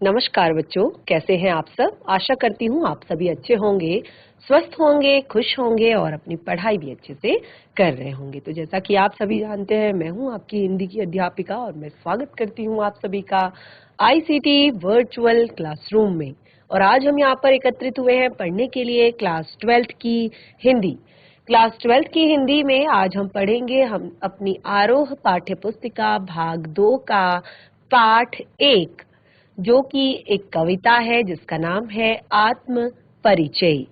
नमस्कार बच्चों, कैसे हैं आप सब। आशा करती हूँ आप सभी अच्छे होंगे, स्वस्थ होंगे, खुश होंगे और अपनी पढ़ाई भी अच्छे से कर रहे होंगे। तो जैसा कि आप सभी जानते हैं, मैं हूँ आपकी हिंदी की अध्यापिका और मैं स्वागत करती हूँ आप सभी का आईसीटी वर्चुअल क्लासरूम में। और आज हम यहाँ पर एकत्रित हुए हैं पढ़ने के लिए क्लास 12th की हिंदी। क्लास 12th की हिंदी में आज हम पढ़ेंगे हम अपनी आरोह पाठ्य पुस्तिका भाग 2 का पाठ 1, जो कि एक कविता है जिसका नाम है आत्म परिचय।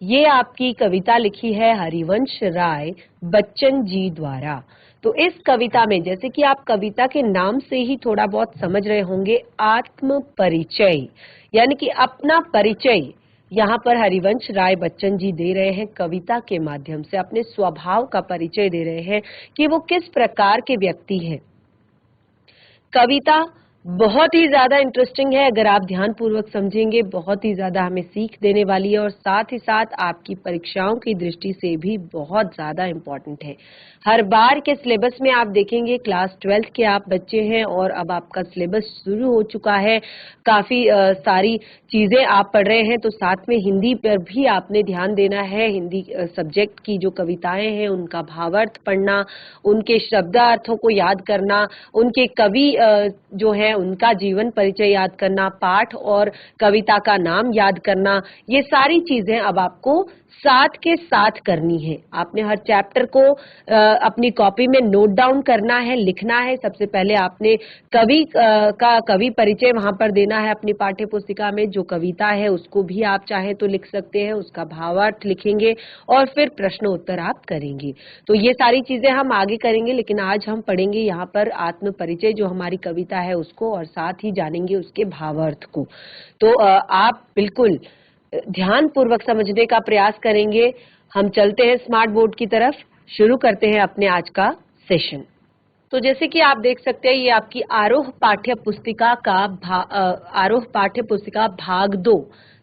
ये आपकी कविता लिखी है हरिवंश राय बच्चन जी द्वारा। तो इस कविता में, जैसे कि आप कविता के नाम से ही थोड़ा बहुत समझ रहे होंगे, आत्म परिचय यानी कि अपना परिचय यहाँ पर हरिवंश राय बच्चन जी दे रहे हैं। कविता के माध्यम से अपने स्वभाव का परिचय दे रहे हैं कि वो किस प्रकार के व्यक्ति हैं। कविता बहुत ही ज्यादा इंटरेस्टिंग है, अगर आप ध्यान पूर्वक समझेंगे बहुत ही ज्यादा हमें सीख देने वाली है और साथ ही साथ आपकी परीक्षाओं की दृष्टि से भी बहुत ज्यादा इम्पोर्टेंट है। हर बार के सिलेबस में आप देखेंगे, क्लास 12th के आप बच्चे हैं और अब आपका सिलेबस शुरू हो चुका है, काफी सारी चीजें आप पढ़ रहे हैं, तो साथ में हिंदी पर भी आपने ध्यान देना है। हिंदी सब्जेक्ट की जो कविताएं हैं उनका भावार्थ पढ़ना, उनके शब्दार्थों को याद करना, उनके कवि जो है उनका जीवन परिचय याद करना, पाठ और कविता का नाम याद करना, ये सारी चीजें अब आपको साथ के साथ करनी है। आपने हर चैप्टर को अपनी कॉपी में नोट डाउन करना है, लिखना है। सबसे पहले आपने कवि का कवि परिचय वहां पर देना है अपनी पाठ्य पुस्तिका में। जो कविता है उसको भी आप चाहे तो लिख सकते हैं, उसका भावार्थ लिखेंगे और फिर प्रश्न उत्तर आप करेंगे। तो ये सारी चीजें हम आगे करेंगे, लेकिन आज हम पढ़ेंगे यहाँ पर आत्म परिचय जो हमारी कविता है उसको, और साथ ही जानेंगे उसके भावार्थ को। तो आप बिल्कुल ध्यान पूर्वक समझने का प्रयास करेंगे। हम चलते हैं स्मार्ट बोर्ड की तरफ, शुरू करते हैं अपने आज का सेशन। तो जैसे कि आप देख सकते हैं, ये आपकी आरोह पाठ्य पुस्तिका का आरोह पाठ्य पुस्तिका भाग 2।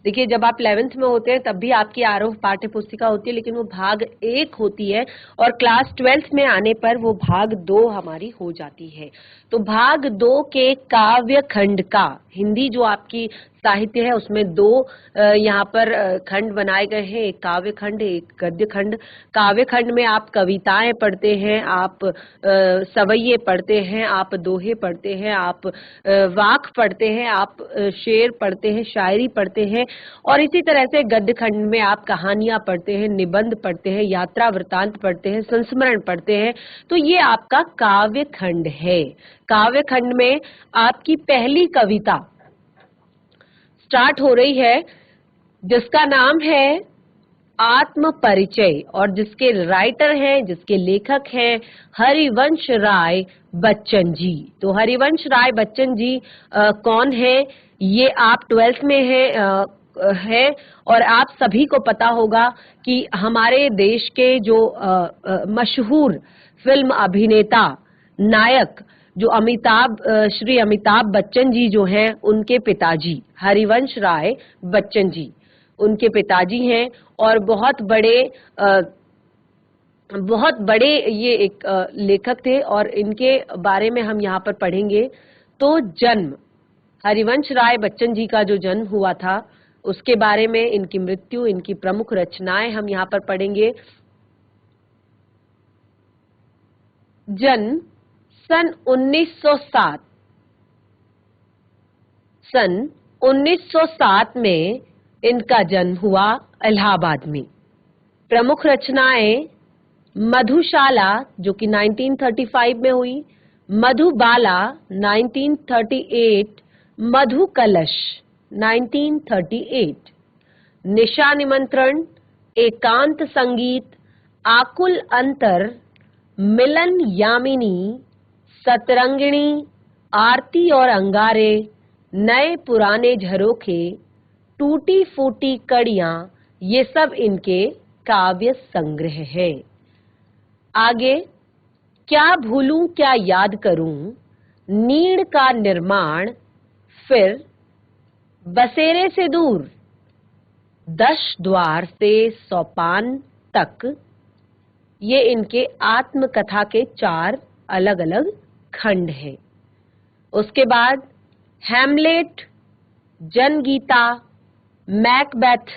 देखिए, जब आप 11th में होते हैं तब भी आपकी आरोह पाठ्य पुस्तिका होती है, लेकिन वो भाग 1 होती है और क्लास 12th में आने पर वो भाग 2 हमारी हो जाती है। तो भाग 2 के काव्य खंड का, हिंदी जो आपकी साहित्य है उसमें 2 यहाँ पर खंड बनाए गए हैं, एक काव्य खंड, एक गद्य खंड। काव्य खंड में आप कविताएं पढ़ते हैं, आप सवैये पढ़ते हैं, आप दोहे पढ़ते हैं, आप वाक पढ़ते हैं, आप शेर पढ़ते हैं, शायरी पढ़ते हैं। और इसी तरह से गद्य खंड में आप कहानियां पढ़ते हैं, निबंध पढ़ते हैं, यात्रा वृतांत पढ़ते हैं, संस्मरण पढ़ते हैं। तो ये आपका काव्य खंड है। काव्य खंड में आपकी पहली कविता स्टार्ट हो रही है जिसका नाम है आत्म परिचय, और जिसके राइटर हैं, जिसके लेखक हैं हरिवंश राय बच्चन जी। तो हरिवंश राय बच्चन जी कौन है, ये आप 12th में है और आप सभी को पता होगा कि हमारे देश के जो मशहूर फिल्म अभिनेता नायक जो श्री अमिताभ बच्चन जी जो हैं, उनके पिताजी हरिवंश राय बच्चन जी उनके पिताजी हैं और बहुत बड़े ये एक लेखक थे। और इनके बारे में हम यहाँ पर पढ़ेंगे। तो जन्म, हरिवंश राय बच्चन जी का जो जन्म हुआ था उसके बारे में, इनकी मृत्यु, इनकी प्रमुख रचनाएं हम यहाँ पर पढ़ेंगे। जन्म सन 1907, सन 1907 में इनका जन्म हुआ इलाहाबाद में। प्रमुख रचनाएं मधुशाला जो कि 1935 में हुई, मधुबाला 1938, मधु कलश 1938, निशा निमंत्रण, एकांत संगीत, आकुल अंतर, मिलन यामिनी, सतरंगिणी, आरती और अंगारे, नए पुराने झरोखे, टूटी फूटी कड़ियां, ये सब इनके काव्य संग्रह है। आगे, क्या भूलूं क्या याद करूं, नीड़ का निर्माण, फिर बसेरे से दूर, 10 द्वार से सोपान तक, ये इनके आत्मकथा के 4 अलग अलग खंड हैं। उसके बाद हैमलेट, जनगीता, मैकबेथ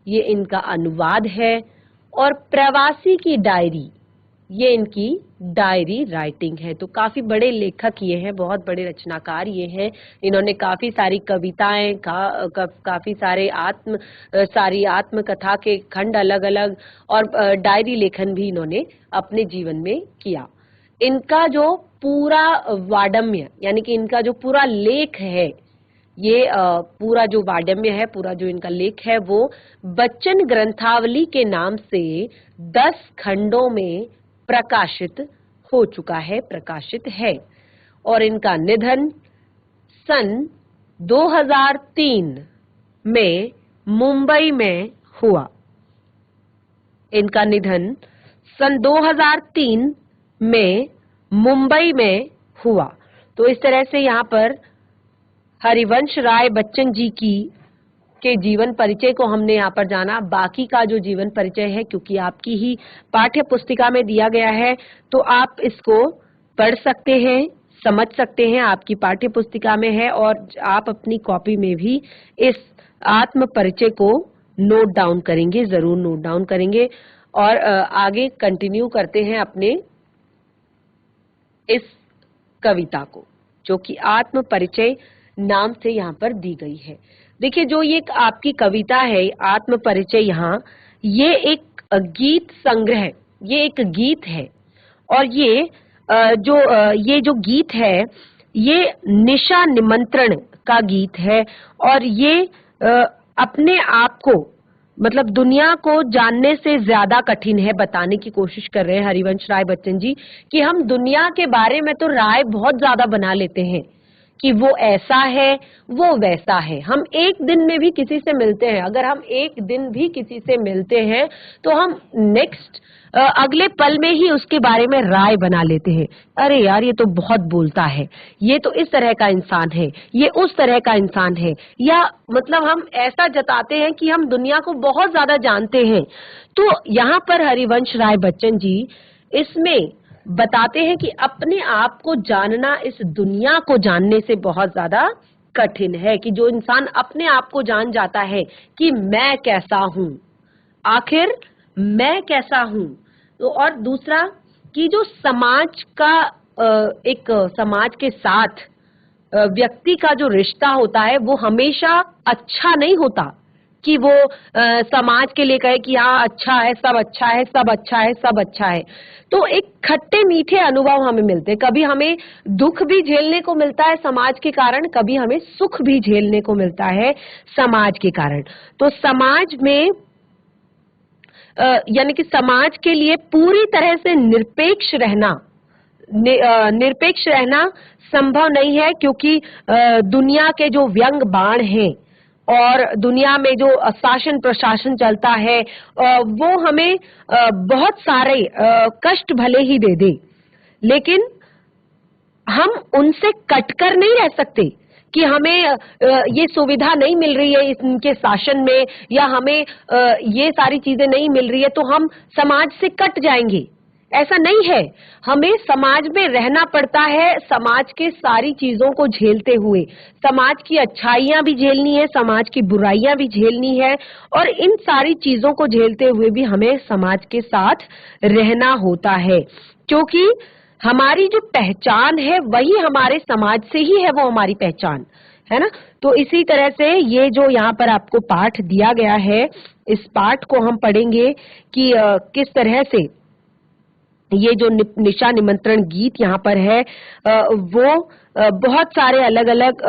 ये इनका अनुवाद है, और प्रवासी की डायरी ये इनकी डायरी राइटिंग है। तो काफी बड़े लेखक ये हैं, बहुत बड़े रचनाकार ये हैं। इन्होंने काफी सारी कविताएं, काफी सारी आत्मकथा के खंड अलग अलग और डायरी लेखन भी इन्होंने अपने जीवन में किया। इनका जो पूरा वाडम्य यानी कि इनका जो पूरा लेख है, ये पूरा जो वाडम्य है, पूरा जो इनका लेख है, वो बच्चन ग्रंथावली के नाम से 10 खंडों में प्रकाशित हो चुका है, प्रकाशित है। और इनका निधन सन 2003 में मुंबई में हुआ। इनका निधन सन 2003 में मुंबई में हुआ। तो इस तरह से यहाँ पर हरिवंश राय बच्चन जी के जीवन परिचय को हमने यहाँ पर जाना। बाकी का जो जीवन परिचय है, क्योंकि आपकी ही पाठ्य पुस्तिका में दिया गया है, तो आप इसको पढ़ सकते हैं, समझ सकते हैं, आपकी पाठ्य पुस्तिका में है, और आप अपनी कॉपी में भी इस आत्म परिचय को नोट डाउन करेंगे, जरूर नोट डाउन करेंगे। और आगे कंटिन्यू करते हैं अपने इस कविता को, जो कि आत्म परिचय नाम से यहाँ पर दी गई है। देखिए, जो ये आपकी कविता है आत्म परिचय, यहाँ ये एक गीत संग्रह, ये एक गीत है। और ये जो गीत है, ये निशा निमंत्रण का गीत है। और ये अपने आप को, मतलब दुनिया को जानने से ज्यादा कठिन है, बताने की कोशिश कर रहे हैं हरिवंश राय बच्चन जी कि हम दुनिया के बारे में तो राय बहुत ज्यादा बना लेते हैं कि वो ऐसा है, वो वैसा है। हम एक दिन में भी किसी से मिलते हैं, अगर हम एक दिन भी किसी से मिलते हैं तो हम अगले पल में ही उसके बारे में राय बना लेते हैं। अरे यार, ये तो बहुत बोलता है, ये तो इस तरह का इंसान है, ये उस तरह का इंसान है, या मतलब हम ऐसा जताते हैं कि हम दुनिया को बहुत ज्यादा जानते हैं। तो यहाँ पर हरिवंश राय बच्चन जी इसमें बताते हैं कि अपने आप को जानना इस दुनिया को जानने से बहुत ज्यादा कठिन है। कि जो इंसान अपने आप को जान जाता है कि मैं कैसा हूँ, आखिर मैं कैसा हूँ। तो और दूसरा कि जो समाज का एक समाज के साथ व्यक्ति का जो रिश्ता होता है, वो हमेशा अच्छा नहीं होता कि वो समाज के लिए कहे कि हाँ अच्छा है, सब अच्छा है, सब अच्छा है, सब अच्छा है। तो एक खट्टे मीठे अनुभव हमें मिलते हैं। कभी हमें दुख भी झेलने को मिलता है समाज के कारण, कभी हमें सुख भी झेलने को मिलता है समाज के कारण। तो समाज में यानी कि समाज के लिए पूरी तरह से निरपेक्ष रहना संभव नहीं है, क्योंकि दुनिया के जो व्यंग बाण हैं और दुनिया में जो शासन प्रशासन चलता है, वो हमें बहुत सारे कष्ट भले ही दे दे, लेकिन हम उनसे कटकर नहीं रह सकते कि हमें ये सुविधा नहीं मिल रही है इनके शासन में, या हमें ये सारी चीजें नहीं मिल रही है तो हम समाज से कट जाएंगे। ऐसा नहीं है, हमें समाज में रहना पड़ता है, समाज के सारी चीजों को झेलते हुए। समाज की अच्छाइयां भी झेलनी है, समाज की बुराइयां भी झेलनी है, और इन सारी चीजों को झेलते हुए भी हमें समाज के साथ रहना होता है, क्योंकि हमारी जो पहचान है वही हमारे समाज से ही है, वो हमारी पहचान है ना। तो इसी तरह से ये जो यहाँ पर आपको पाठ दिया गया है, इस पाठ को हम पढ़ेंगे कि किस तरह से ये जो निशा निमंत्रण गीत यहाँ पर है, वो बहुत सारे अलग अलग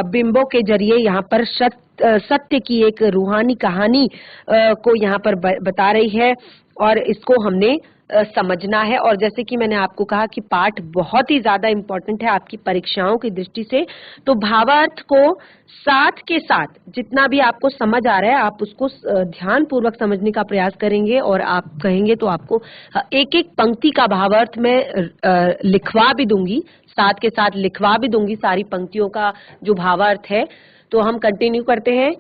बिंबों के जरिए यहाँ पर सत्य की एक रूहानी कहानी को यहाँ पर बता रही है, और इसको हमने समझना है। और जैसे कि मैंने आपको कहा कि पाठ बहुत ही ज्यादा इम्पोर्टेंट है आपकी परीक्षाओं की दृष्टि से, तो भावार्थ को साथ के साथ जितना भी आपको समझ आ रहा है आप उसको ध्यान पूर्वक समझने का प्रयास करेंगे, और आप कहेंगे तो आपको एक एक पंक्ति का भावार्थ मैं लिखवा भी दूंगी, साथ के साथ लिखवा भी दूंगी सारी पंक्तियों का जो भावार्थ है। तो हम कंटिन्यू करते हैं।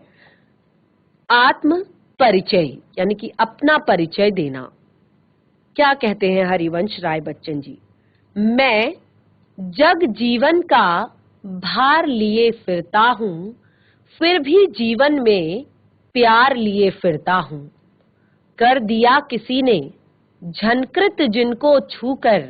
आत्म परिचय यानी कि अपना परिचय देना। क्या कहते हैं हरिवंश राय बच्चन जी? मैं जग जीवन का भार लिए फिरता हूँ, फिर भी जीवन में प्यार लिए फिरता हूँ। कर दिया किसी ने झनकृत जिनको छूकर,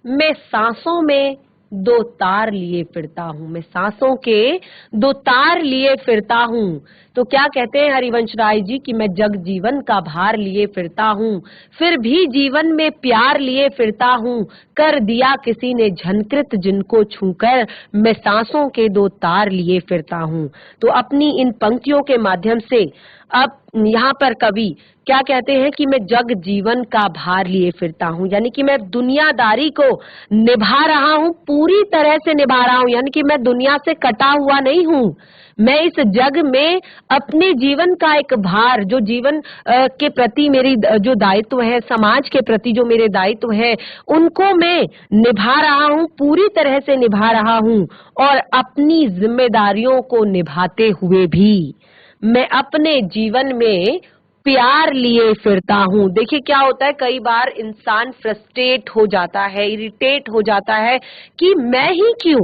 मैं सांसों में दो तार लिए फिरता हूँ। मैं सांसों के दो तार लिए फिरता हूँ। तो क्या कहते हैं हरिवंश राय जी कि मैं जग जीवन का भार लिए फिरता हूँ, फिर भी जीवन में प्यार लिए फिरता हूँ। कर दिया किसी ने झनकृत जिनको छूकर, मैं सांसों के दो तार लिए फिरता हूँ। तो अपनी इन पंक्तियों के माध्यम से अब यहाँ पर कवि क्या कहते हैं कि मैं जग जीवन का भार लिए फिरता हूँ, यानी कि मैं दुनियादारी को निभा रहा हूँ, पूरी तरह से निभा रहा हूँ, यानी कि मैं दुनिया से कटा हुआ नहीं हूँ। मैं इस जग में अपने जीवन का एक भार, जो जीवन के प्रति मेरी जो दायित्व है, समाज के प्रति जो मेरे दायित्व है, उनको मैं निभा रहा हूँ, पूरी तरह से निभा रहा हूँ। और अपनी जिम्मेदारियों को निभाते हुए भी मैं अपने जीवन में प्यार लिए फिरता हूँ। देखिए क्या होता है, कई बार इंसान फ्रस्ट्रेट हो जाता है, इरिटेट हो जाता है कि मैं ही क्यों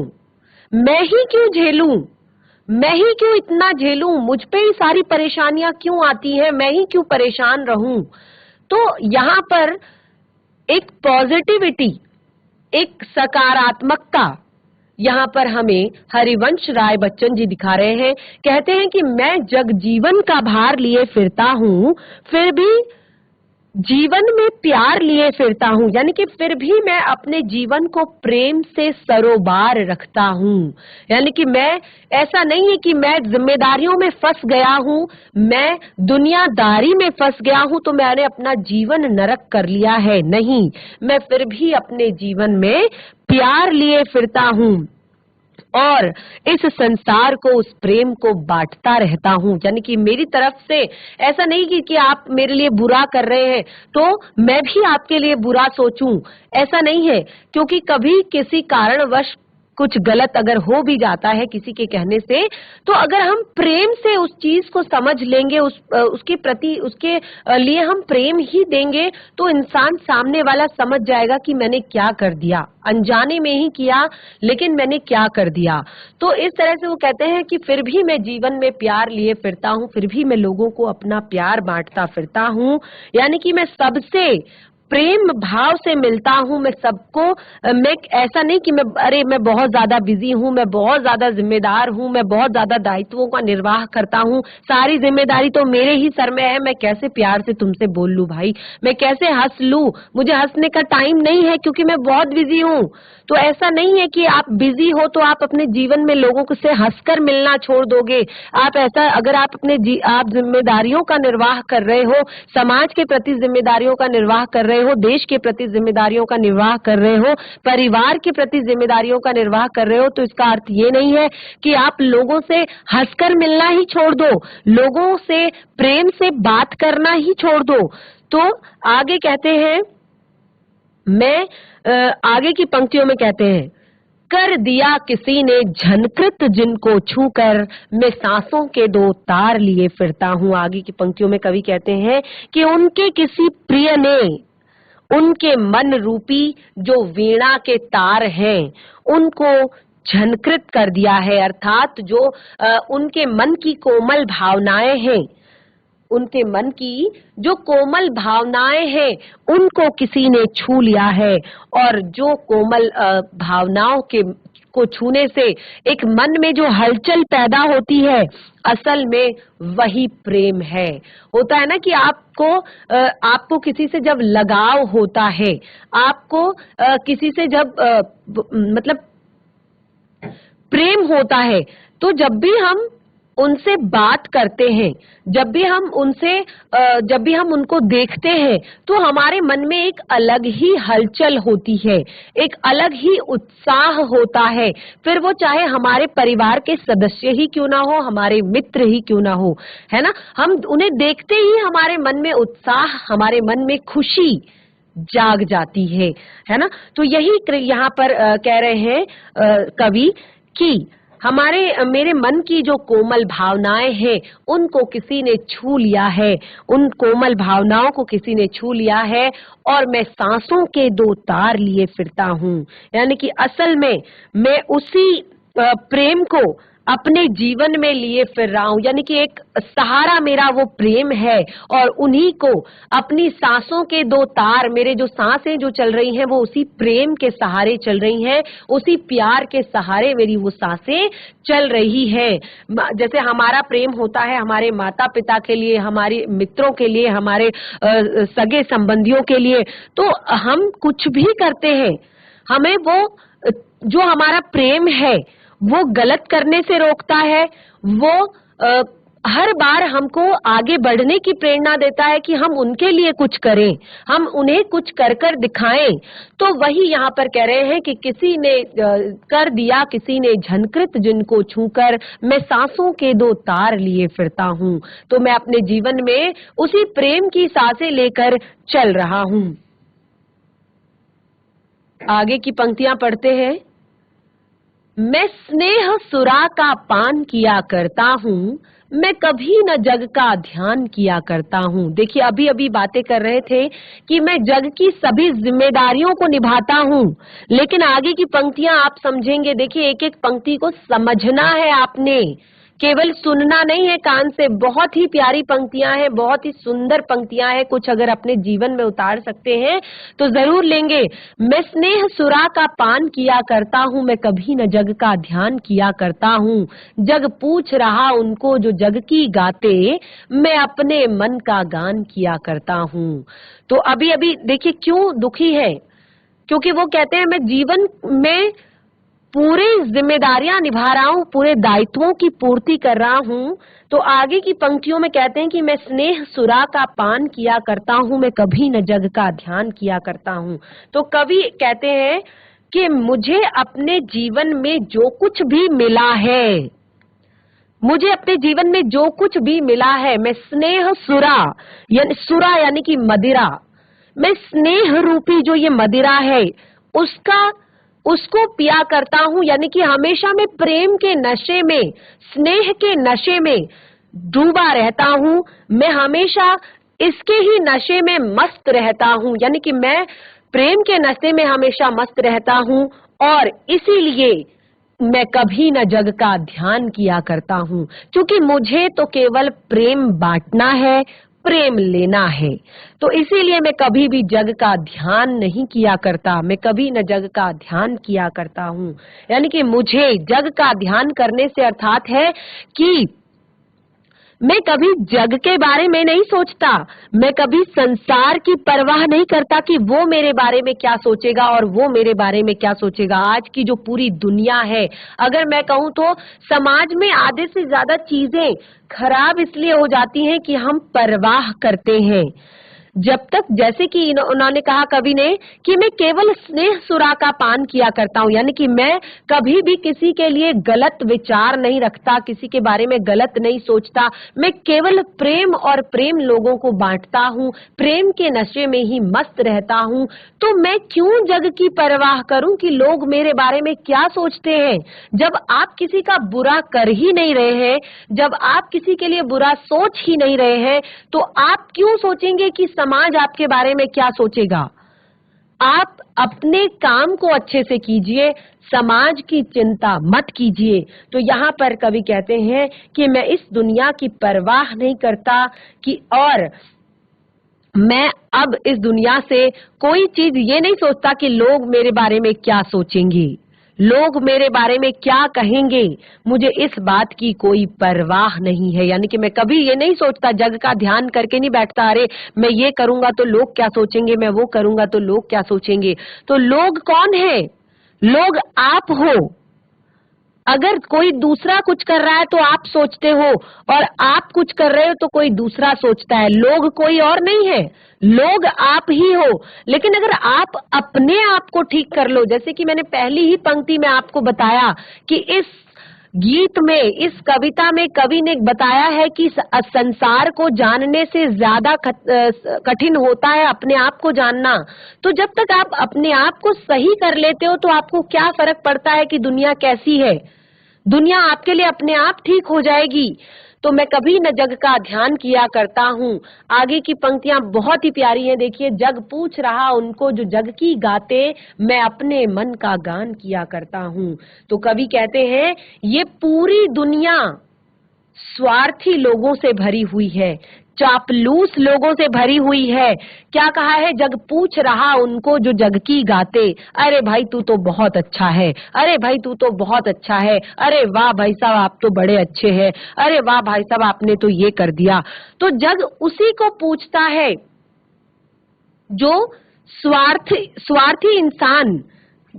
झेलूं, मैं ही क्यों इतना झेलूं, मुझ पे ही सारी परेशानियां क्यों आती हैं, मैं ही क्यों परेशान रहूं। तो यहाँ पर एक पॉजिटिविटी, एक सकारात्मकता यहाँ पर हमें हरिवंश राय बच्चन जी दिखा रहे हैं। कहते हैं कि मैं जग जीवन का भार लिए फिरता हूँ, फिर भी जीवन में प्यार लिए फिरता हूँ, यानी कि फिर भी मैं अपने जीवन को प्रेम से सरोबार रखता हूँ। यानी कि मैं, ऐसा नहीं है कि मैं जिम्मेदारियों में फंस गया हूँ, मैं दुनियादारी में फंस गया हूँ तो मैंने अपना जीवन नरक कर लिया है, नहीं, मैं फिर भी अपने जीवन में प्यार लिए फिरता हूँ और इस संसार को, उस प्रेम को बांटता रहता हूँ। यानी कि मेरी तरफ से ऐसा नहीं कि आप मेरे लिए बुरा कर रहे हैं तो मैं भी आपके लिए बुरा सोचूं, ऐसा नहीं है। क्योंकि कभी किसी कारणवश कुछ गलत अगर हो भी जाता है किसी के कहने से, तो अगर हम प्रेम से उस चीज को समझ लेंगे, उसके प्रति, उसके लिए हम प्रेम ही देंगे, तो इंसान सामने वाला समझ जाएगा कि मैंने क्या कर दिया, अनजाने में ही किया लेकिन मैंने क्या कर दिया। तो इस तरह से वो कहते हैं कि फिर भी मैं जीवन में प्यार लिए फिरता हूँ, फिर भी मैं लोगों को अपना प्यार बांटता फिरता हूँ। यानी कि मैं सबसे प्रेम भाव से मिलता हूँ, मैं सबको, मैं ऐसा नहीं कि मैं बहुत ज्यादा बिजी हूँ, मैं बहुत ज्यादा जिम्मेदार हूँ, मैं बहुत ज्यादा दायित्वों का निर्वाह करता हूँ, सारी जिम्मेदारी तो मेरे ही सर में है, मैं कैसे प्यार से तुमसे बोल लूं भाई, मैं कैसे हंस लूं, मुझे हंसने का टाइम नहीं है क्योंकि मैं बहुत बिजी हूँ। तो ऐसा नहीं है कि आप बिजी हो तो आप अपने जीवन में लोगों से हंसकर मिलना छोड़ दोगे। आप ऐसा, अगर आप आप जिम्मेदारियों का निर्वाह कर रहे हो, समाज के प्रति जिम्मेदारियों का निर्वाह कर रहे हो, देश के प्रति जिम्मेदारियों का निर्वाह कर रहे हो, परिवार के प्रति जिम्मेदारियों का निर्वाह कर रहे हो, तो इसका अर्थ ये नहीं है कि आप लोगों से हंसकर मिलना ही छोड़ दो, लोगों से प्रेम से बात करना ही छोड़ दो। तो आगे कहते हैं, मैं आगे की पंक्तियों में कहते हैं, कर दिया किसी ने झनकृत जिनको छूकर, मैं सांसों के दो तार लिए फिरता हूँ। आगे की पंक्तियों में कवि कहते हैं कि उनके किसी प्रिय ने उनके मन रूपी जो वीणा के तार हैं उनको झनकृत कर दिया है, अर्थात जो उनके मन की कोमल भावनाएं हैं, उनके मन की जो कोमल भावनाएं हैं उनको किसी ने छू लिया है। और जो कोमल भावनाओं के को छूने से एक मन में जो हलचल पैदा होती है, असल में वही प्रेम है। होता है ना कि आपको किसी से जब लगाव होता है, आपको किसी से जब मतलब प्रेम होता है, तो जब भी हम उनसे बात करते हैं, जब भी हम उनको देखते हैं, तो हमारे मन में एक अलग ही हलचल होती है, एक अलग ही उत्साह होता है। फिर वो चाहे हमारे परिवार के सदस्य ही क्यों ना हो, हमारे मित्र ही क्यों ना हो, है ना, हम उन्हें देखते ही हमारे मन में उत्साह, हमारे मन में खुशी जाग जाती है ना। तो यही यहाँ पर कह रहे हैं कवि कि मेरे मन की जो कोमल भावनाएं हैं उनको किसी ने छू लिया है, उन कोमल भावनाओं को किसी ने छू लिया है और मैं सांसों के दो तार लिए फिरता हूँ। यानी कि असल में मैं उसी प्रेम को अपने जीवन में लिए फिर रहा हूं, यानी कि एक सहारा मेरा वो प्रेम है और उन्हीं को अपनी सांसों के दो तार, मेरे जो सांसें जो चल रही हैं वो उसी प्रेम के सहारे चल रही हैं, उसी प्यार के सहारे मेरी वो सांसें चल रही है। जैसे हमारा प्रेम होता है हमारे माता पिता के लिए, हमारे मित्रों के लिए, हमारे सगे संबंधियों के लिए, तो हम कुछ भी करते हैं हमें वो जो हमारा प्रेम है वो गलत करने से रोकता है, वो हर बार हमको आगे बढ़ने की प्रेरणा देता है कि हम उनके लिए कुछ करें, हम उन्हें कुछ कर कर दिखाएं। तो वही यहाँ पर कह रहे हैं कि किसी ने कर दिया किसी ने झनकृत जिनको छूकर, मैं सांसों के दो तार लिए फिरता हूँ। तो मैं अपने जीवन में उसी प्रेम की सांसें लेकर चल रहा हूँ। आगे की पंक्तियां पढ़ते हैं। मैं स्नेह सुरा का पान किया करता हूँ, मैं कभी न जग का ध्यान किया करता हूँ। देखिए अभी अभी बातें कर रहे थे कि मैं जग की सभी जिम्मेदारियों को निभाता हूँ, लेकिन आगे की पंक्तियां आप समझेंगे। देखिए एक एक पंक्ति को समझना है आपने, केवल सुनना नहीं है कान से। बहुत ही प्यारी पंक्तियां हैं, बहुत ही सुंदर पंक्तियां हैं। कुछ अगर अपने जीवन में उतार सकते हैं तो जरूर लेंगे। मैं स्नेह सुरा का पान किया करता हूँ, मैं कभी न जग का ध्यान किया करता हूँ। जग पूछ रहा उनको जो जग की गाते, मैं अपने मन का गान किया करता हूँ। तो अभी अभी देखिए क्यों दुखी है, क्योंकि वो कहते हैं मैं जीवन में पूरी जिम्मेदारियां निभा रहा हूँ, पूरे दायित्वों की पूर्ति कर रहा हूँ। तो आगे की पंक्तियों में कहते हैं कि मैं स्नेह सुरा का पान किया करता हूँ, मैं कभी न जग का ध्यान किया करता हूँ। तो कवि कहते हैं कि मुझे अपने जीवन में जो कुछ भी मिला है, मुझे अपने जीवन में जो कुछ भी मिला है, मैं स्नेह सुरा, यानी सुरा यानी कि मदिरा, मैं स्नेह रूपी जो ये मदिरा है उसको पिया करता हूँ। यानी कि हमेशा मैं प्रेम के नशे में, स्नेह के नशे में डूबा रहता हूँ। मैं हमेशा इसके ही नशे में मस्त रहता हूँ, यानी कि मैं प्रेम के नशे में हमेशा मस्त रहता हूँ और इसीलिए मैं कभी न जग का ध्यान किया करता हूँ, क्योंकि मुझे तो केवल प्रेम बांटना है, प्रेम लेना है। तो इसीलिए मैं कभी भी जग का ध्यान नहीं किया करता, मैं कभी न जग का ध्यान किया करता हूँ। यानी कि मुझे जग का ध्यान करने से अर्थात है कि मैं कभी जग के बारे में नहीं सोचता, मैं कभी संसार की परवाह नहीं करता कि वो मेरे बारे में क्या सोचेगा और वो मेरे बारे में क्या सोचेगा। आज की जो पूरी दुनिया है, अगर मैं कहूँ तो समाज में आधे से ज्यादा चीजें खराब इसलिए हो जाती हैं कि हम परवाह करते हैं। जब तक, जैसे कि उन्होंने कहा कवि ने कि मैं केवल स्नेह सुरा का पान किया करता हूँ, यानी कि मैं कभी भी किसी के लिए गलत विचार नहीं रखता, किसी के बारे में गलत नहीं सोचता, मैं केवल प्रेम और प्रेम लोगों को बांटता हूँ, प्रेम के नशे में ही मस्त रहता हूँ। तो मैं क्यों जग की परवाह करूं कि लोग मेरे बारे में क्या सोचते हैं। जब आप किसी का बुरा कर ही नहीं रहे हैं, जब आप किसी के लिए बुरा सोच ही नहीं रहे हैं, तो आप क्यों सोचेंगे कि समाज आपके बारे में क्या सोचेगा। आप अपने काम को अच्छे से कीजिए, समाज की चिंता मत कीजिए। तो यहाँ पर कवि कहते हैं कि मैं इस दुनिया की परवाह नहीं करता कि, और मैं अब इस दुनिया से कोई चीज ये नहीं सोचता कि लोग मेरे बारे में क्या सोचेंगे, लोग मेरे बारे में क्या कहेंगे, मुझे इस बात की कोई परवाह नहीं है। यानी कि मैं कभी ये नहीं सोचता, जग का ध्यान करके नहीं बैठता, अरे मैं ये करूंगा तो लोग क्या सोचेंगे, मैं वो करूंगा तो लोग क्या सोचेंगे। तो लोग कौन है? लोग आप हो। अगर कोई दूसरा कुछ कर रहा है तो आप सोचते हो, और आप कुछ कर रहे हो तो कोई दूसरा सोचता है। लोग कोई और नहीं है, लोग आप ही हो। लेकिन अगर आप अपने आप को ठीक कर लो, जैसे कि मैंने पहली ही पंक्ति में आपको बताया कि इस गीत में, इस कविता में कवि ने बताया है कि संसार को जानने से ज्यादा कठिन होता है अपने आप को जानना। तो जब तक आप अपने आप को सही कर लेते हो तो आपको क्या फर्क पड़ता है कि दुनिया कैसी है। दुनिया आपके लिए अपने आप ठीक हो जाएगी। तो मैं कभी न जग का ध्यान किया करता हूँ। आगे की पंक्तियां बहुत ही प्यारी हैं, देखिए, जग पूछ रहा उनको जो जग की गाते, मैं अपने मन का गान किया करता हूँ। तो कवि कहते हैं ये पूरी दुनिया स्वार्थी लोगों से भरी हुई है, चापलूस लोगों से भरी हुई है। क्या कहा है? जग पूछ रहा उनको जो जग की गाते, अरे भाई तू तो बहुत अच्छा है, अरे भाई तू तो बहुत अच्छा है, अरे वाह भाई साहब आप तो बड़े अच्छे हैं, अरे वाह भाई साहब आपने तो ये कर दिया। तो जग उसी को पूछता है जो स्वार्थी इंसान,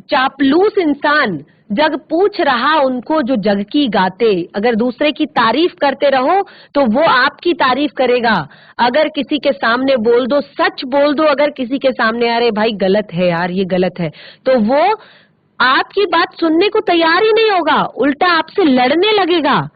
चापलूस इंसान। जग पूछ रहा उनको जो जग की गाते। अगर दूसरे की तारीफ करते रहो तो वो आपकी तारीफ करेगा। अगर किसी के सामने बोल दो, सच बोल दो, अगर किसी के सामने, अरे भाई गलत है यार, ये गलत है, तो वो आपकी बात सुनने को तैयार ही नहीं होगा, उल्टा आपसे लड़ने लगेगा।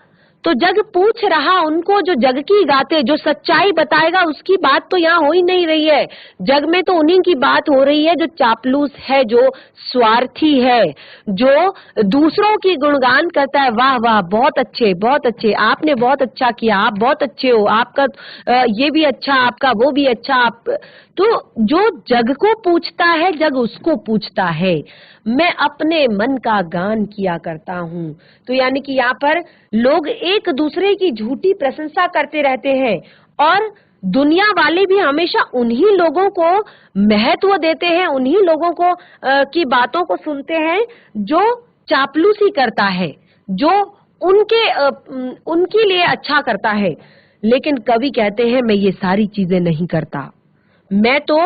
तो जग पूछ रहा उनको जो जग की गाते, जो सच्चाई बताएगा उसकी बात तो यहाँ हो ही नहीं रही है। जग में तो उन्हीं की बात हो रही है जो चापलूस है, जो स्वार्थी है, जो दूसरों की गुणगान करता है। वाह वाह बहुत अच्छे, आपने बहुत अच्छा किया, आप बहुत अच्छे हो, आपका ये भी अच्छा, आपका वो भी अच्छा। आप तो जो जग को पूछता है, जग उसको पूछता है, मैं अपने मन का गान किया करता हूँ। तो यानी कि यहाँ पर लोग एक दूसरे की झूठी प्रशंसा करते रहते हैं और दुनिया वाले भी हमेशा उन्हीं लोगों को महत्व देते हैं, उन्हीं लोगों को की बातों को सुनते हैं जो चापलूसी करता है, जो उनके लिए अच्छा करता है। लेकिन कवि कहते हैं मैं ये सारी चीजें नहीं करता, मैं तो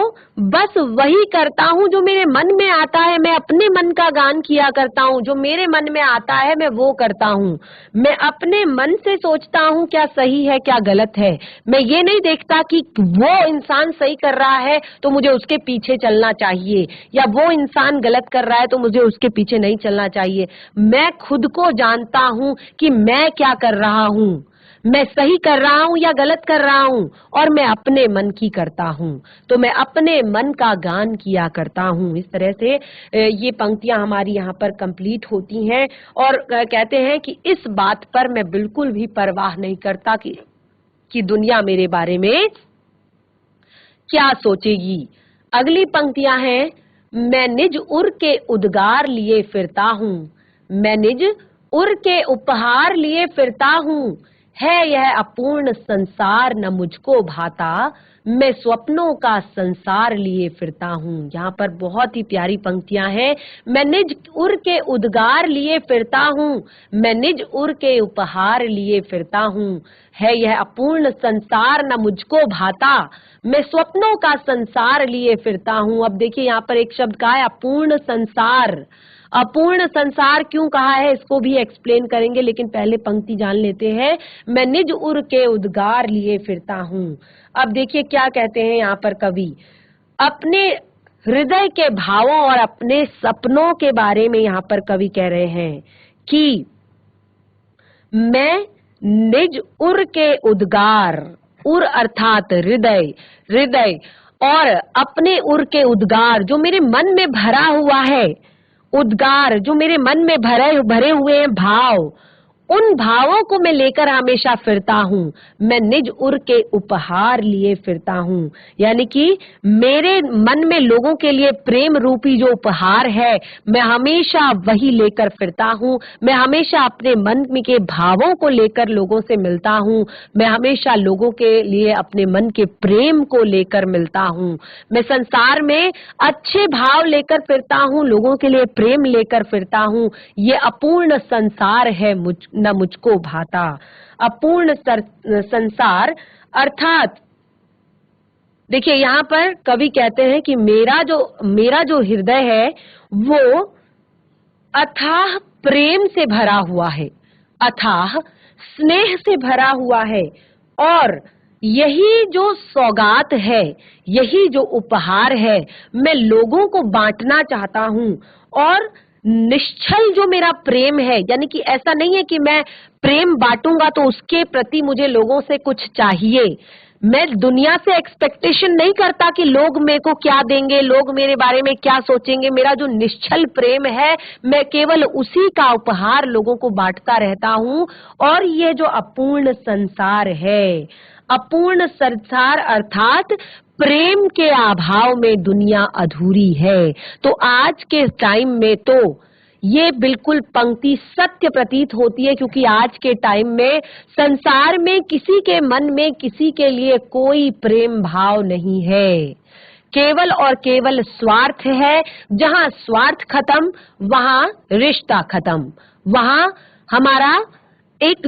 बस वही करता हूँ जो मेरे मन में आता है। मैं अपने मन का गान किया करता हूँ, जो मेरे मन में आता है मैं वो करता हूँ। मैं अपने मन से सोचता हूँ क्या सही है क्या गलत है। मैं ये नहीं देखता कि वो इंसान सही कर रहा है तो मुझे उसके पीछे चलना चाहिए, या वो इंसान गलत कर रहा है तो मुझे उसके पीछे नहीं चलना चाहिए। मैं खुद को जानता हूँ कि मैं क्या कर रहा हूँ, मैं सही कर रहा हूँ या गलत कर रहा हूँ, और मैं अपने मन की करता हूँ। तो मैं अपने मन का गान किया करता हूँ। इस तरह से ये पंक्तियां हमारी यहाँ पर कंप्लीट होती हैं और कहते हैं कि इस बात पर मैं बिल्कुल भी परवाह नहीं करता कि दुनिया मेरे बारे में क्या सोचेगी। अगली पंक्तियां हैं, मैं निज उर के उद्गार लिए फिरता हूँ, मैं निज उर के उपहार लिए फिरता हूँ, है यह अपूर्ण संसार न मुझको भाता, मैं स्वप्नों का संसार लिए फिरता हूँ। यहाँ पर बहुत ही प्यारी पंक्तियां हैं, मैं निज उर के उद्गार लिए फिरता हूँ, मैं निज उर के उपहार लिए फिरता हूँ, है यह अपूर्ण संसार न मुझको भाता, मैं स्वप्नों का संसार लिए फिरता हूँ। अब देखिए यहाँ पर एक शब्द कहा है अपूर्ण संसार। अपूर्ण संसार क्यों कहा है इसको भी एक्सप्लेन करेंगे, लेकिन पहले पंक्ति जान लेते हैं, मैं निज उर के उद्गार लिए फिरता हूँ। अब देखिए क्या कहते हैं यहाँ पर कवि, अपने हृदय के भावों और अपने सपनों के बारे में यहाँ पर कवि कह रहे हैं कि मैं निज उर के उद्गार, उर अर्थात हृदय, हृदय और अपने उर के उद्गार जो मेरे मन में भरा हुआ है, उद्गार जो मेरे मन में भरे हुए हैं भाव, उन भावों को मैं लेकर हमेशा फिरता हूँ। मैं निज उर के उपहार लिए फिरता हूँ, यानी कि मेरे मन में लोगों के लिए प्रेम रूपी जो उपहार है मैं हमेशा वही लेकर फिरता हूँ। मैं हमेशा अपने मन में के भावों को लेकर लोगों से मिलता हूँ। मैं हमेशा लोगों के लिए अपने मन के प्रेम को लेकर मिलता हूँ। मैं संसार में अच्छे भाव लेकर फिरता हूँ, लोगों के लिए प्रेम लेकर फिरता हूँ। ये अपूर्ण संसार है, न मुझको भाता। अपूर्ण संसार अर्थात देखिए यहाँ पर कवि कहते हैं कि मेरा जो हृदय है वो अथाह प्रेम से भरा हुआ है, अथाह स्नेह से भरा हुआ है, और यही जो सौगात है, यही जो उपहार है, मैं लोगों को बांटना चाहता हूँ। और निश्चल जो मेरा प्रेम है, यानी कि ऐसा नहीं है कि मैं प्रेम बांटूंगा तो उसके प्रति मुझे लोगों से कुछ चाहिए। मैं दुनिया से एक्सपेक्टेशन नहीं करता कि लोग मेरे को क्या देंगे, लोग मेरे बारे में क्या सोचेंगे। मेरा जो निश्चल प्रेम है, मैं केवल उसी का उपहार लोगों को बांटता रहता हूँ। और ये जो अपूर्ण संसार है, अपूर्ण संसार अर्थात प्रेम के अभाव में दुनिया अधूरी है। तो आज के टाइम में तो ये बिल्कुल पंक्ति सत्य प्रतीत होती है, क्योंकि आज के टाइम में संसार में किसी के मन में किसी के लिए कोई प्रेम भाव नहीं है। केवल और केवल स्वार्थ है। जहां स्वार्थ खत्म, वहां रिश्ता खत्म, वहां हमारा एक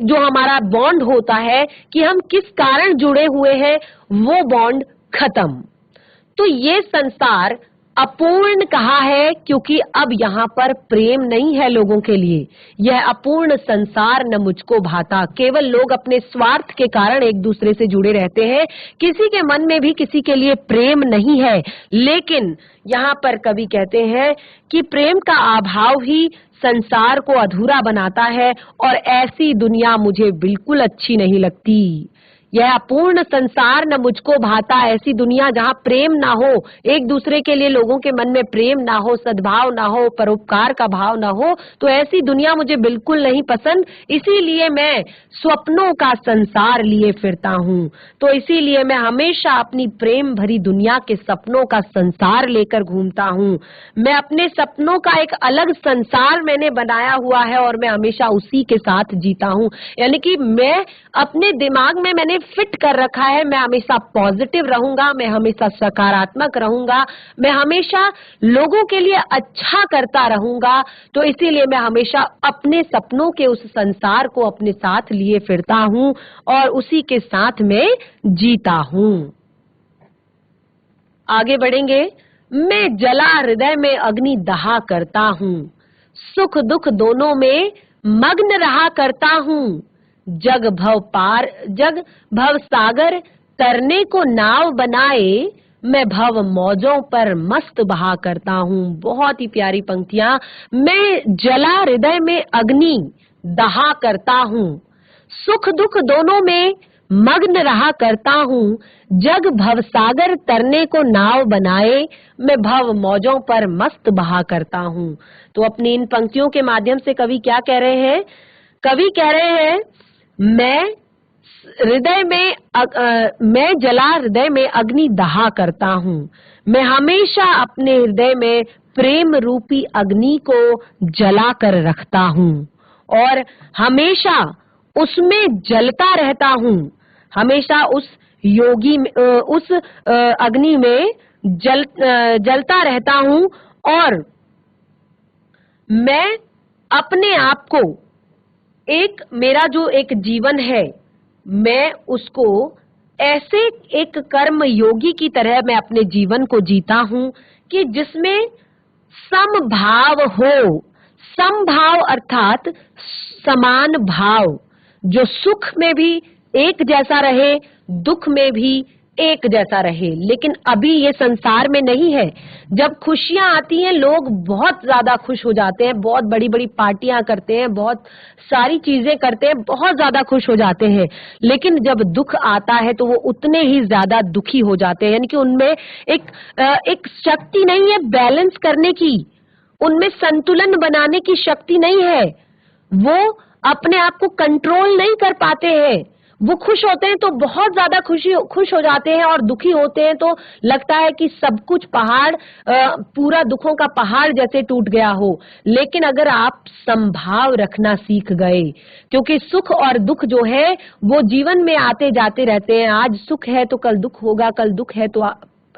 जो हमारा बॉन्ड होता है कि हम किस कारण जुड़े हुए हैं, वो बॉन्ड खत्म। तो ये संसार अपूर्ण कहा है क्योंकि अब यहाँ पर प्रेम नहीं है लोगों के लिए। यह अपूर्ण संसार न मुझको भाता। केवल लोग अपने स्वार्थ के कारण एक दूसरे से जुड़े रहते हैं, किसी के मन में भी किसी के लिए प्रेम नहीं है। लेकिन यहाँ पर कवि कहते हैं कि प्रेम का अभाव ही संसार को अधूरा बनाता है, और ऐसी दुनिया मुझे बिल्कुल अच्छी नहीं लगती। यह अपूर्ण संसार न मुझको भाता। ऐसी दुनिया जहाँ प्रेम ना हो, एक दूसरे के लिए लोगों के मन में प्रेम ना हो, सद्भाव ना हो, परोपकार का भाव ना हो, तो ऐसी दुनिया मुझे बिल्कुल नहीं पसंद। इसीलिए मैं स्वप्नों का संसार लिए फिरता हूँ। तो इसीलिए मैं हमेशा अपनी प्रेम भरी दुनिया के सपनों का संसार लेकर घूमता हूँ। मैं अपने सपनों का एक अलग संसार मैंने बनाया हुआ है और मैं हमेशा उसी के साथ जीता हूँ। यानी कि मैं अपने दिमाग में मैंने फिट कर रखा है, मैं हमेशा पॉजिटिव रहूंगा, मैं हमेशा सकारात्मक रहूंगा, मैं हमेशा लोगों के लिए अच्छा करता रहूंगा। तो इसीलिए मैं हमेशा अपने सपनों के उस संसार को अपने साथ लिए फिरता हूं और उसी के साथ में जीता हूं। आगे बढ़ेंगे। मैं जला हृदय में अग्नि दहा करता हूं, सुख दुख दोनों में मग्न रहा करता हूं। जग भव सागर तरने को नाव बनाए, मैं भव मौजों पर मस्त बहा करता हूँ। बहुत ही प्यारी पंक्तियां। मैं जला हृदय में अग्नि दहा करता हूँ, सुख दुख दोनों में मग्न रहा करता हूँ। जग भव सागर तरने को नाव बनाए, मैं भव मौजों पर मस्त बहा करता हूँ। तो अपनी इन पंक्तियों के माध्यम से कवि क्या कह रहे हैं? कवि कह रहे हैं, मैं जला हृदय में अग्नि दहा करता हूँ। मैं हमेशा अपने हृदय में प्रेम रूपी अग्नि को जला कर रखता हूँ और हमेशा उसमें जलता रहता हूँ। हमेशा उस अग्नि में जलता रहता हूँ और मैं अपने आप को मेरा जो एक जीवन है, मैं उसको ऐसे एक कर्म योगी की तरह मैं अपने जीवन को जीता हूँ कि जिसमें समभाव हो। समभाव अर्थात समान भाव, जो सुख में भी एक जैसा रहे, दुख में भी एक जैसा रहे। लेकिन अभी ये संसार में नहीं है। जब खुशियां आती हैं, लोग बहुत ज्यादा खुश हो जाते हैं, बहुत बड़ी बड़ी पार्टियां करते हैं, बहुत सारी चीजें करते हैं, बहुत ज्यादा खुश हो जाते हैं। लेकिन जब दुख आता है तो वो उतने ही ज्यादा दुखी हो जाते हैं। यानी कि उनमें एक शक्ति नहीं है बैलेंस करने की, उनमें संतुलन बनाने की शक्ति नहीं है। वो अपने आप को कंट्रोल नहीं कर पाते हैं। वो खुश होते हैं तो बहुत ज्यादा खुश हो जाते हैं और दुखी होते हैं तो लगता है कि सब कुछ पूरा दुखों का पहाड़ जैसे टूट गया हो। लेकिन अगर आप संभाव रखना सीख गए, क्योंकि सुख और दुख जो है वो जीवन में आते जाते रहते हैं। आज सुख है तो कल दुख होगा, कल दुख है तो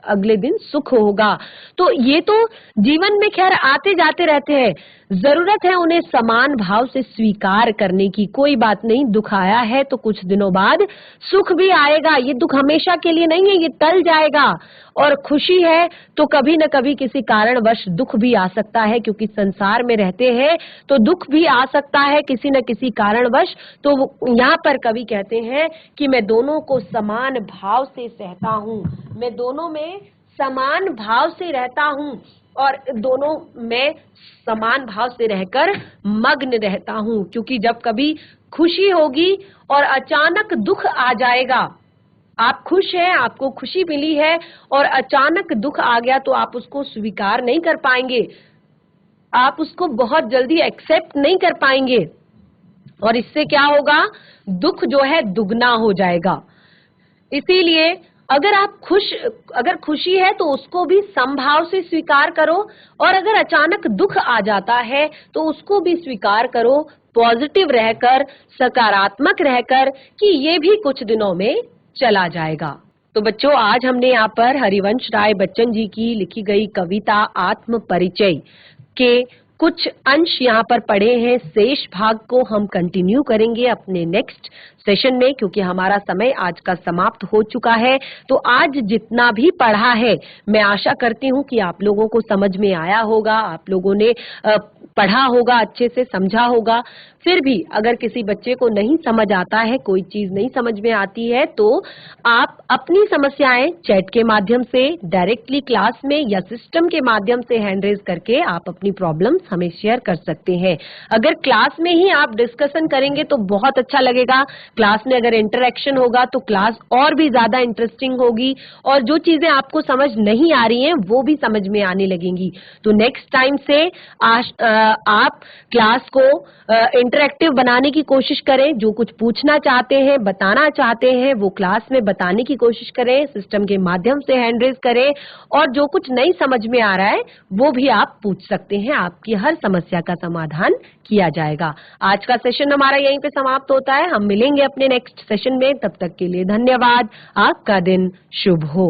अगले दिन सुख होगा। तो ये तो जीवन में खैर आते जाते रहते हैं। जरूरत है उन्हें समान भाव से स्वीकार करने की। कोई बात नहीं, दुख आया है तो कुछ दिनों बाद सुख भी आएगा। ये दुख हमेशा के लिए नहीं है, ये टल जाएगा। और खुशी है तो कभी न कभी किसी कारणवश दुख भी आ सकता है, क्योंकि संसार में रहते हैं तो दुख भी आ सकता है किसी न किसी कारणवश। तो यहाँ पर कवि कहते हैं कि मैं दोनों को समान भाव से सहता हूँ, मैं दोनों में समान भाव से रहता हूँ और दोनों में समान भाव से रहकर मग्न रहता हूं, क्योंकि जब कभी खुशी होगी और अचानक दुख आ जाएगा, आप खुश हैं, आपको खुशी मिली है और अचानक दुख आ गया तो आप उसको स्वीकार नहीं कर पाएंगे, आप उसको बहुत जल्दी एक्सेप्ट नहीं कर पाएंगे और इससे क्या होगा, दुख जो है दुगना हो जाएगा। इसीलिए अगर खुशी है तो उसको भी समभाव से स्वीकार करो और अगर अचानक दुख आ जाता है तो उसको भी स्वीकार करो, पॉजिटिव रहकर, सकारात्मक रहकर कि ये भी कुछ दिनों में चला जाएगा। तो बच्चों, आज हमने यहाँ पर हरिवंश राय बच्चन जी की लिखी गई कविता आत्म परिचय के कुछ अंश यहाँ पर पढ़े हैं। शेष भाग को हम कंटिन्यू करेंगे अपने नेक्स्ट सेशन में, क्योंकि हमारा समय आज का समाप्त हो चुका है। तो आज जितना भी पढ़ा है, मैं आशा करती हूँ कि आप लोगों को समझ में आया होगा, आप लोगों ने पढ़ा होगा, अच्छे से समझा होगा। फिर भी अगर किसी बच्चे को नहीं समझ आता है, कोई चीज नहीं समझ में आती है, तो आप अपनी समस्याएं चैट के माध्यम से, डायरेक्टली क्लास में या सिस्टम के माध्यम से हैंड रेज करके आप अपनी प्रॉब्लम्स हमें शेयर कर सकते हैं। अगर क्लास में ही आप डिस्कशन करेंगे तो बहुत अच्छा लगेगा। क्लास में अगर इंटरेक्शन होगा तो क्लास और भी ज्यादा इंटरेस्टिंग होगी और जो चीजें आपको समझ नहीं आ रही हैं वो भी समझ में आने लगेंगी। तो नेक्स्ट टाइम से आप क्लास को इंटरेक्टिव बनाने की कोशिश करें। जो कुछ पूछना चाहते हैं, बताना चाहते हैं, वो क्लास में बताने की कोशिश करें, सिस्टम के माध्यम से हैंड रेज करें और जो कुछ नहीं समझ में आ रहा है वो भी आप पूछ सकते हैं। आपकी हर समस्या का समाधान किया जाएगा। आज का सेशन हमारा यहीं पे समाप्त होता है। हम मिलेंगे अपने नेक्स्ट सेशन में। तब तक के लिए धन्यवाद। आपका दिन शुभ हो।